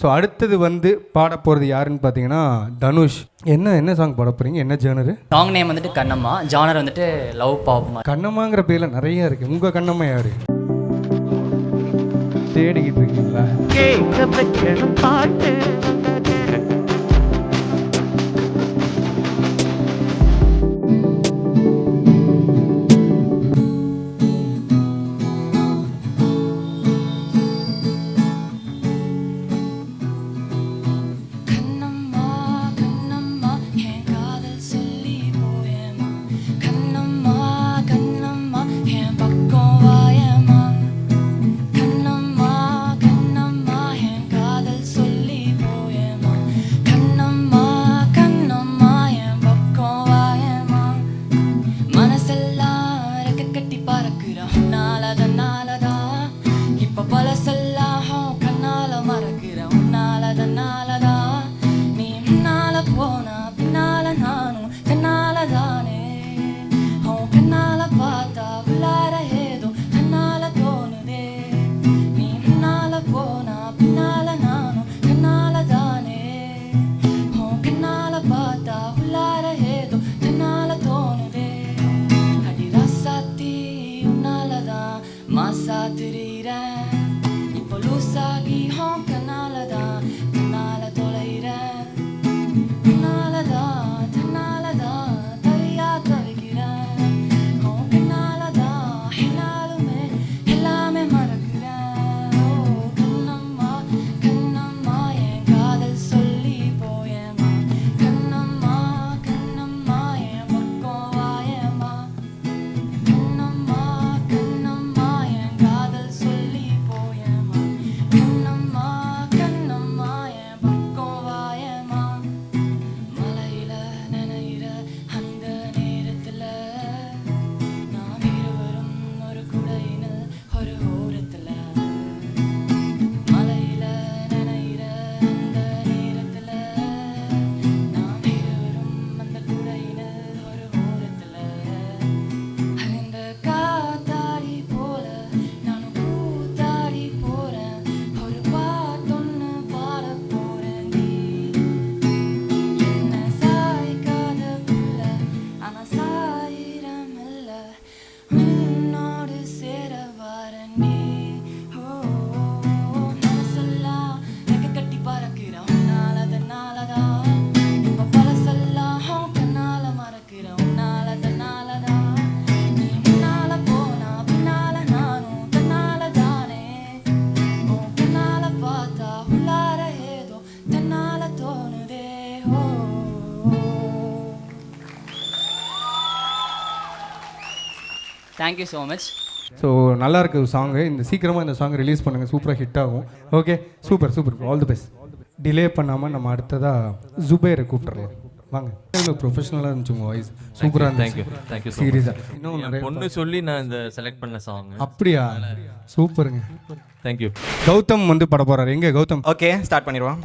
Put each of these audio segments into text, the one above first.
So அடுத்தது வந்து பாட போகிறது யாருன்னு பார்த்தீங்கன்னா தனுஷ். என்ன சாங் பாட போகிறீங்க? என்ன ஜேனரு? சாங் நேம் வந்துட்டு கண்ணம்மா, ஜானர் வந்துட்டு லவ் பாப். கண்ணம்மாங்கிற பேர்ல நிறைய இருக்குது. உங்கள் கண்ணம்மா யாரு தேடிக்கிட்டு இருக்கீங்களா? பாட்டு தேங்க்யூ ஸோ மச். ஸோ நல்லா இருக்குது சாங்கு. இந்த சீக்கிரமாக இந்த சாங் ரிலீஸ் பண்ணுங்கள், சூப்பராக ஹிட் ஆகும். Okay, super super, all the best. Delay பண்ணாமல் நம்ம அடுத்ததாக ஜுபேரை கூப்பிட்றலாம். வாங்க. ப்ரொஃபஷனலாக இருந்துச்சு உங்கள் வாய்ஸ், சூப்பராக இருந்துச்சு. தேங்க்யூ சீரியஸாக. இன்னும் நிறைய பொண்ணு சொல்லி நான் இந்த செலக்ட் பண்ண சாங். அப்படியா? சூப்பருங்க. தேங்க்யூ. கௌதம் வந்து பட போகிறாரு. எங்கே கௌதம்? ஓகே, ஸ்டார்ட் பண்ணிடுவோம்.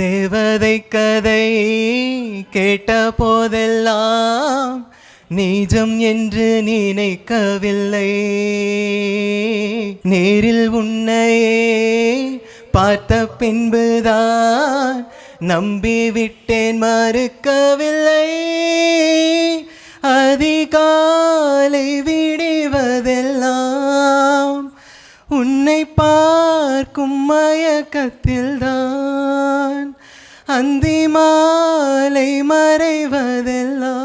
தேவதை கதை கேட்ட போதெல்லாம் நீஜம் என்று நினைக்கவில்லை, நேரில் உன்னையே பார்த்த பின்புதான் நம்பிவிட்டேன், மறுக்கவில்லை. அதிகாலை விடுவதெல்லாம் உன்னை பார்க்கும் மயக்கத்தில்தான், அந்தி மாலை மறைவதெல்லாம்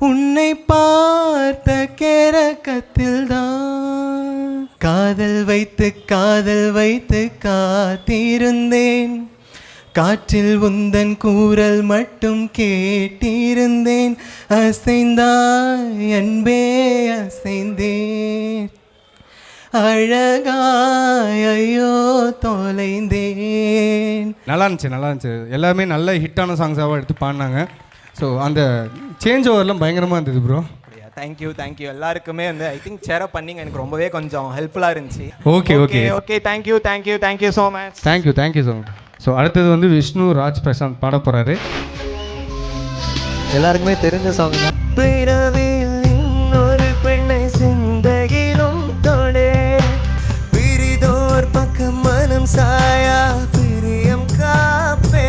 உன்னை பார்த்த கிறக்கத்தில்தான். காதல் வைத்து காத்திருந்தேன், காற்றில் உந்தன் கூறல் மட்டும் கேட்டிருந்தேன். அசைந்தாய் அன்பே அசைந்தேன், அழகாயோ தொலைந்தேன். நல்லா இருந்துச்சு. எல்லாமே நல்ல ஹிட்டான சாங்ஸாக எடுத்து பாடினாங்க. ஸோ அந்த சேஞ்ச் ஓவர்லாம் பயங்கரமாக இருந்தது ப்ரோ. தேங்க்யூ எல்லாருக்குமே வந்து ஐ திங்க் சேரப் பண்ணிங்க, எனக்கு ரொம்பவே கொஞ்சம் ஹெல்ப்ஃபுல்லாக இருந்துச்சு. Okay thank you so much. Thank you so much. So அடுத்தது வந்து விஷ்ணு ராஜ் பிரசாந்த் பாட போகிறாரு. எல்லாருக்குமே தெரிஞ்ச சாங் தான். ஒரு பெண்ணை சிந்தையிலும் தொட பிரிதோ சாயா பிரியம் காப்பே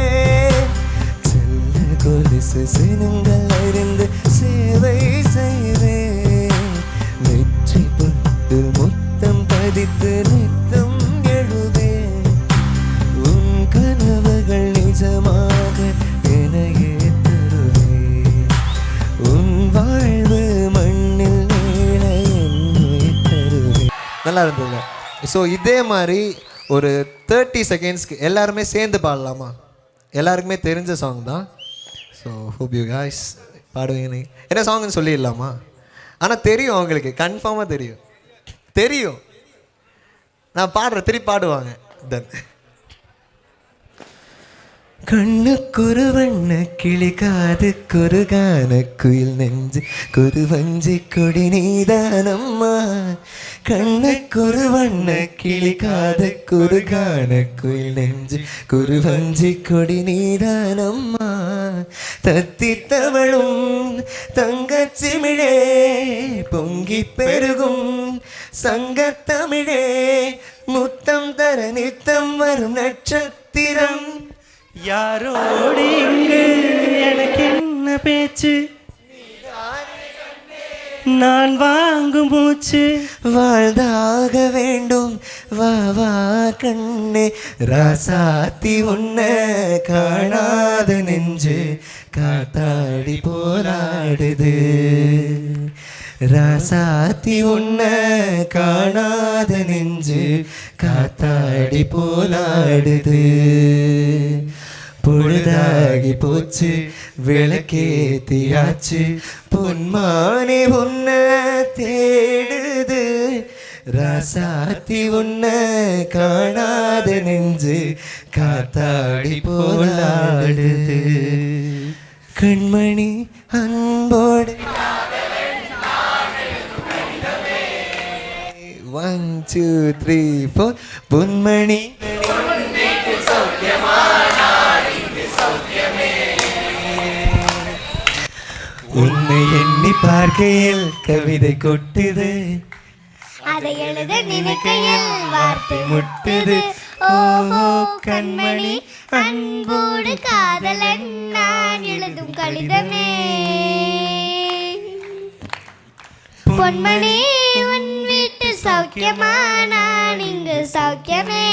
செல்ல கொலுசு சினங்கள் அறிந்து சேவை செய்வேன் வெற்றி பட்டு முத்தம் பதித்து நித்தம் எழுவேன் உன் கனவுகள் நிஜமாக எனையே தருவேன் உன் வாழ்வு மண்ணில் நீள என்னை தருவேன். நல்லா இருந்தது. ஸோ இதே மாதிரி ஒரு 30 செகண்ட்ஸ்க்கு எல்லாருமே சேர்ந்து பாடலாமா? எல்லாருக்குமே தெரிஞ்ச சாங் தான். ஸோ ஹோப் யூ காய்ஸ் பாடுவீங்க. என்ன சாங்னு சொல்லிடலாமா? ஆனால் தெரியும் அவங்களுக்கு, கன்ஃபார்மாக தெரியும். தெரியும் நான் பாடுறேன், திருப்பி பாடுவாங்க. தென் கண்ணுக்குரு வண்ண கிளிக்காது குறுகான குயில் நெஞ்சு குருவஞ்சி கொடி நீதானம்மா கண்ணுக்குரு வண்ண கிளிக்காது குறுகான குயில் நெஞ்சு குருவஞ்சி கொடி நீதானம்மா தத்தித்தவளும் தங்கச்சிமிழே பொங்கி பெருகும் சங்கத்தமிழே முத்தம் தர நித்தம் வரும் நட்சத்திரம் யாரோடு இங்கு எனக்கு என்ன பேச்சு நான் வாங்கும் மூச்சு வாழ்ந்தாக வேண்டும் வா வா கண்ணே ராசாத்தி உன்ன காணாத நெஞ்சு காத்தாடி போராடுது ராசாத்தி உன்ன காணாத நெஞ்சு காத்தாடி போலாடுது பொழுதாகி போச்சு விளக்கேத்தியாச்சு பொன்மானே உன்ன தேடுது ராசாத்தி உன்ன காணாத நெஞ்சு காத்தாடி போலாடுது கண்மணி அன்போடு 1 2 3 4 பொன்மணி உன்னை எண்ணி பார்க்கையில் கவிதை கொட்டுது அதை எழுத நினைக்கையில் வார்த்தை முட்டுது ஓஹோ கண்மணி அன்போடு காதலன் நான் எழுதும் கடிதமே பொன்மணி உன் வீட்டு சௌக்கியமா நான் இங்கு சௌக்கியமே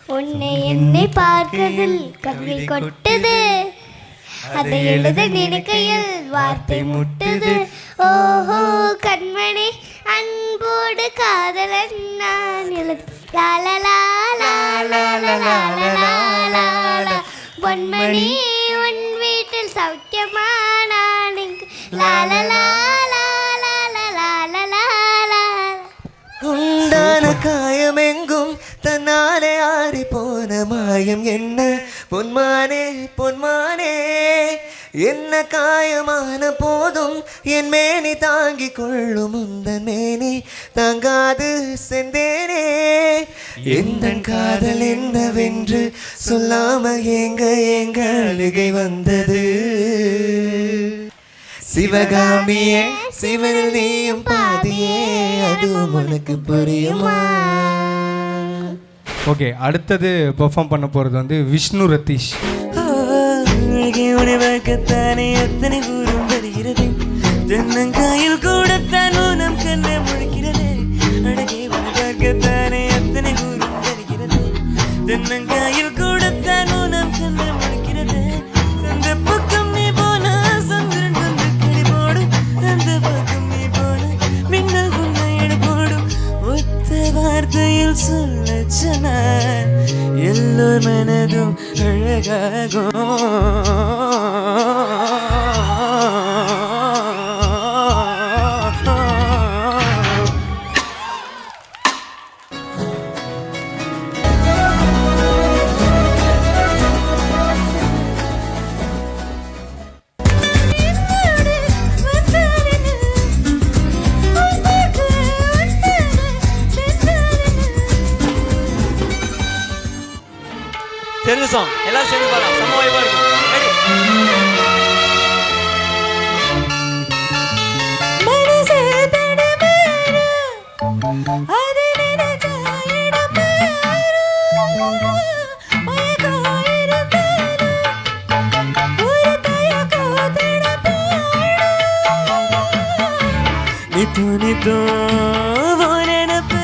உன்னை என்னை பார்க்கதில் கவிதை கொட்டுது அதை எழுத நினைக்கையில் வார்த்தை முட்டுது ஓஹோ கண்மணி அன்போடு காதலன் நான் எழுது லாலலா லாலலா லாலலா பொன்மணி உன் வீட்டில் சௌக்கியமா நான் இங்கு லாலலா உண்டான காயமெங்கும் தன்னாலே ஆறி போன மாயம் என்ன பொன்மானே பொன்மானே என்ன காயமான போதும் என் மேனி தாங்கிக் கொள்ளும் உந்தன் மேனி தாங்காது செந்தேனே எந்த காதல் என்னவென்று சொல்லாம ஏங்க ஏங்க அழுகை வந்தது சிவகாமியே சிவனில் நீயும் பாதியே அதுவும் உனக்கு புரியுமா? ஓகே, அடுத்தது பெர்ஃபார்ம் பண்ண போகிறது வந்து விஷ்ணு ரதீஷ். உணவகத்தானே எத்தனை ஊரும் வருகிறது தென்னங்காயில் கூடத்தான் ஊனம் கண்ண முழிக்கிறது அழகே உணவகத்தானே எத்தனை ஊரும் வருகிறது தென்னங்காயில் கூடத்தான் ஊனம் கண்ண முழிக்கிறது அந்த பக்கம் நீ போன சந்திரன் வந்து கிளி போடும் அந்த பக்கம் நீ போன மின்னல் உன்னை எடுப்போடும் ஒத்த வார்த்தையில் சொல்ல சொன்னார் எல்லோர் மனதும் அழகாகும் தெரிஞ்ச சாங் எல்லாரும் சேர்ந்து பாடலாம், செம்ம வைபா இருக்கும். மனசே தடமாறு அது நினைச்சா நித்து நித்து நினப்பு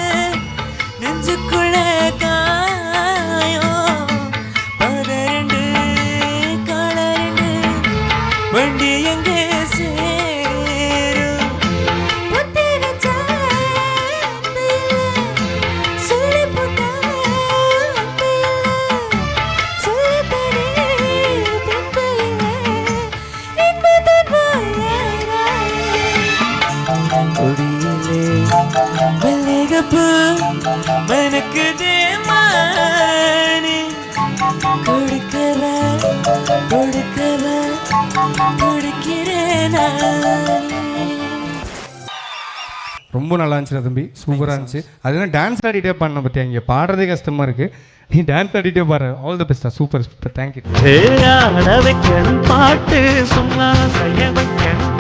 நெஞ்சுக்குள்ள காயம் பதரெண்டு காலரெண்டு வண்டி எங்கே சேரும் புத்தி வச்ச சொல்லி போட்ட சொல்லி தரே தென்பு என்பதன் கொடியிலே மல்லிகைப்பூ மனக்குதே மானே கொடுக்கிற கொடுக்கிறேன் ரொம்ப நல்லா இருந்துச்சு தம்பி, சூப்பராக இருந்துச்சு. அதுதான் டான்ஸ் ஆடிட்டே பண்ண பற்றியா, இங்கே பாடுறதே கஷ்டமாக இருக்குது, நீ டான்ஸ் ஆடிட்டே பாரு. ஆல் தி பெஸ்ட்டா, சூப்பர் சூப்பர், தேங்க்யூ. ஆட வைக்கணும் பாட்டு சும்மா செய்ய வைக்கணும்